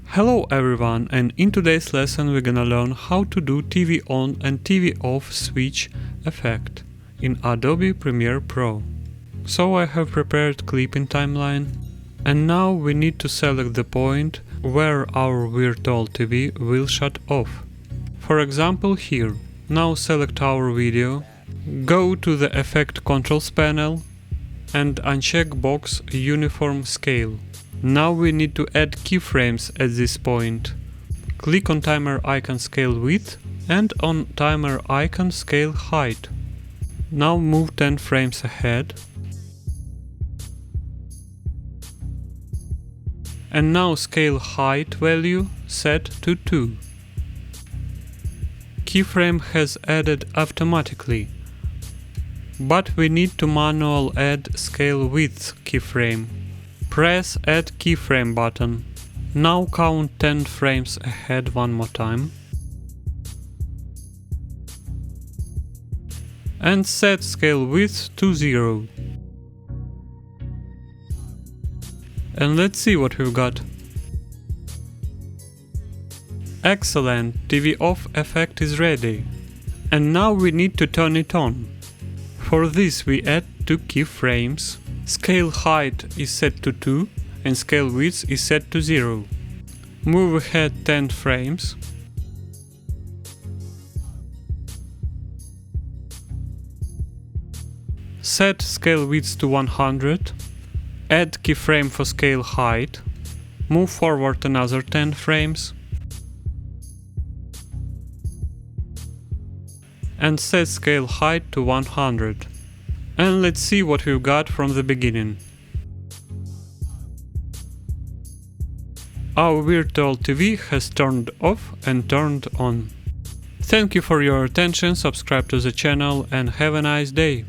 Hello everyone, and in today's lesson we're gonna learn how to do TV on and TV off switch effect in Adobe Premiere Pro. So I have prepared clipping timeline, and now we need to select the point where our virtual TV will shut off. For example here. Now select our video, go to the Effect Controls panel and uncheck box Uniform Scale. Now we need to add keyframes at this point. Click on timer icon scale width and on timer icon scale height. Now move 10 frames ahead. And now scale height value set to 2. Keyframe has added automatically, but we need to manually add scale width keyframe. Press Add Keyframe button. Now count 10 frames ahead one more time. And set scale width to 0. And let's see what we've got. Excellent, TV off effect is ready. And now we need to turn it on. For this we add 2 keyframes. Scale height is set to 2 and scale width is set to 0. Move ahead 10 frames. Set scale width to 100. Add keyframe for scale height. Move forward another 10 frames. And set scale height to 100. And let's see what we've got from the beginning. Our virtual TV has turned off and turned on. Thank you for your attention, subscribe to the channel and have a nice day.